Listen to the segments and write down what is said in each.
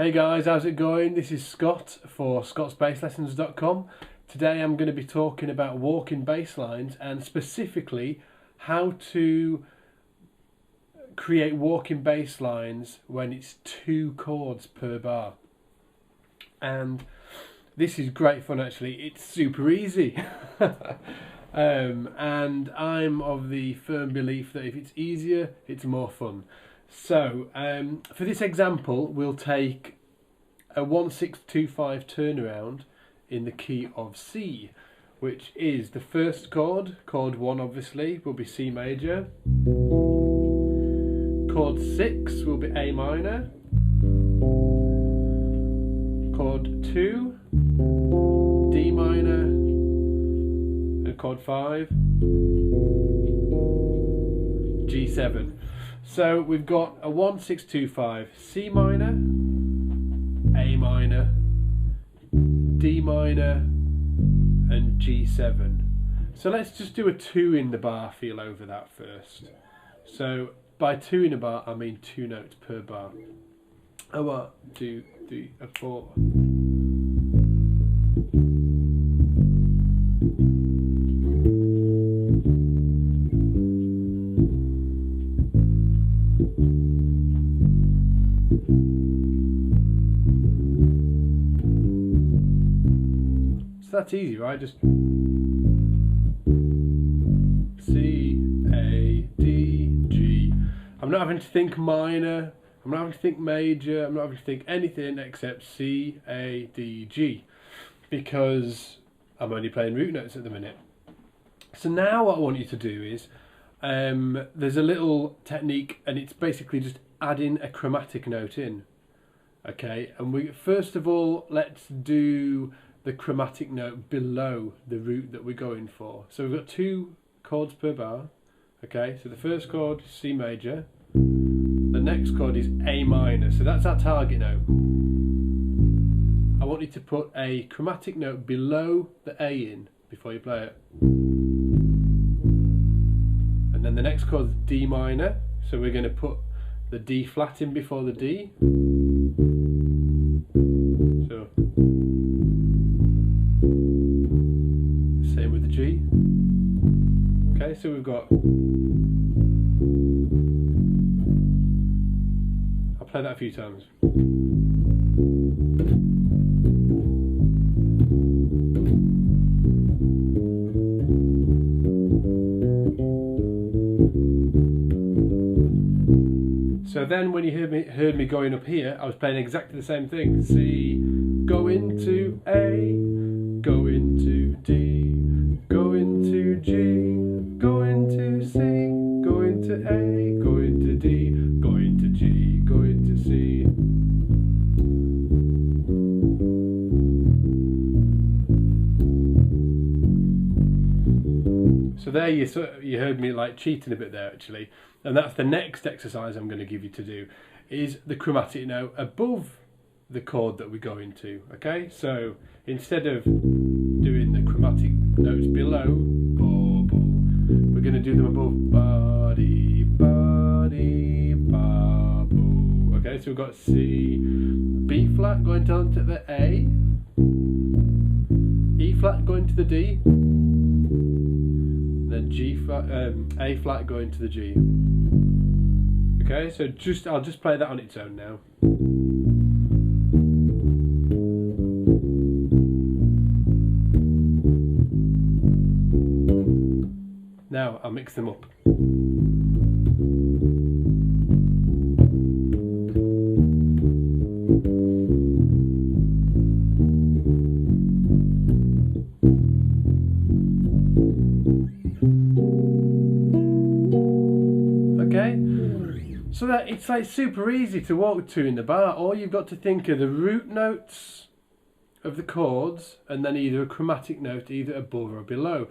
Hey guys, how's it going? This is Scott for scottsbasslessons.com. Today I'm going to be talking about walking bass lines and specifically how to create walking bass lines when it's 2 chords per bar. And this is great fun actually, it's super easy. And I'm of the firm belief that if it's easier, it's more fun. So, for this example, we'll take a 1-6-2-5 turnaround in the key of C, which is the first chord, chord 1 obviously, will be C major. Chord 6 will be A minor. Chord 2, D minor. And chord 5, G7. So we've got a 1-6-2-5, C minor, A minor, D minor, and G7. So let's just do a 2 in the bar feel over that first. So by 2 in a bar, I mean 2 notes per bar. A 1, 2, 3, a 4. So that's easy, right? Just C, A, D, G. I'm not having to think minor, I'm not having to think major, I'm not having to think anything except C, A, D, G, because I'm only playing root notes at the minute. So now what I want you to do is, there's a little technique and it's basically just adding a chromatic note in. Okay, and we first of all, let's do the chromatic note below the root that we're going for. So we've got 2 chords per bar. Okay, so the first chord is C major, the next chord is A minor, so that's our target note. I want you to put a chromatic note below the A in before you play it. And then the next chord is D minor, so we're going to put the D flat in before the D. So same with the G. Okay, so we've got, I'll play that a few times. So then when you heard me going up here, I was playing exactly the same thing. C, go into A, go into D, go into G, go into C, go into A, go into D, go into G, go into C. So there you heard me like cheating a bit there actually, and that's the next exercise I'm going to give you to do, is the chromatic note above the chord that we go into. Okay, so instead of doing the chromatic notes below, we're going to do them above. Ba dee ba dee ba boo. Okay, so we've got C, B flat going down to the A, E flat going to the D, then G flat, A flat going to the G. Okay, so I'll just play that on its own now. Now I'll mix them up. Okay, so that it's like super easy to walk to in the bar. All you've got to think are the root notes of the chords and then either a chromatic note either above or below.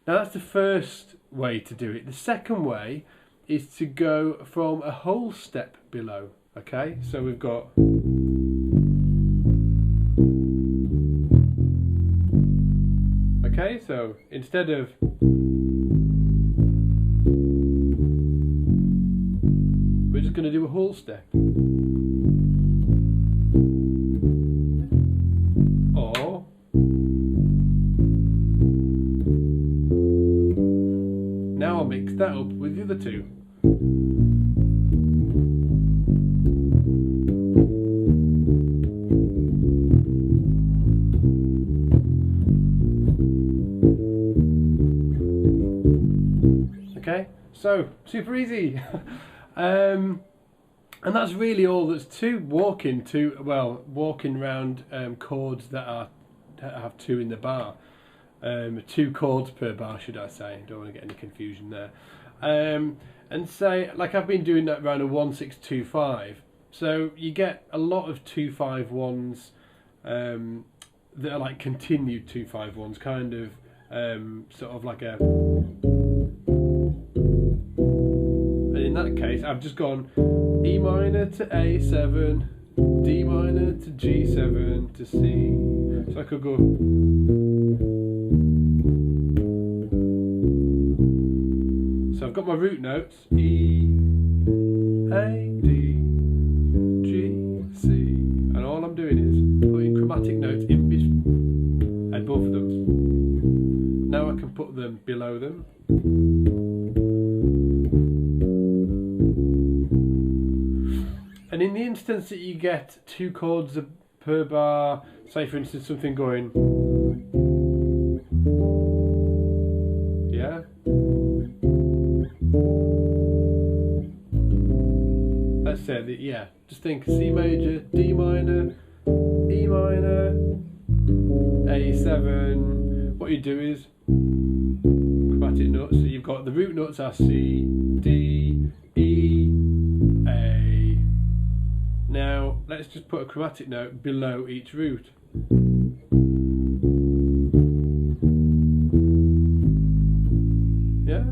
Now that's the first way to do it. The second way is to go from a whole step below. Okay, so we've got, okay, so instead of We're just going to do a whole step. that up with the other two. Okay, so super easy. And that's really all that's to walking around chords that have two in the bar. 2 chords per bar, should I say. Don't want to get any confusion there. And say, like I've been doing that around a 1-6-2-5. So you get a lot of 2-5-1s that are like continued 2-5-1s, kind of sort of like a. And in that case, I've just gone E minor to A7, D minor to G7 to C. So I could go. So I've got my root notes, E, A, D, G, C, and all I'm doing is putting chromatic notes in above them. Now I can put them below them. And in the instance that you get 2 chords per bar, say for instance something going, yeah? Let's say that, yeah, just think C major, D minor, E minor, A7. What you do is chromatic notes, so you've got the root notes are C, D, E, A. Now let's just put a chromatic note below each root. Yeah?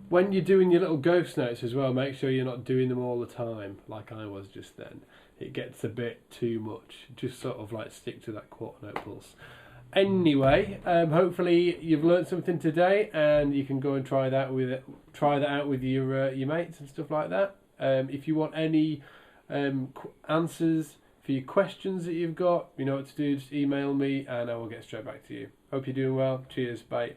When you're doing your little ghost notes as well, make sure you're not doing them all the time, like I was just then. It gets a bit too much. Just sort of like stick to that quarter note pulse. Anyway, hopefully you've learned something today, and you can go and try that out with your mates and stuff like that. If you want any answers for your questions that you've got, you know what to do. Just email me, and I will get straight back to you. Hope you're doing well. Cheers. Bye.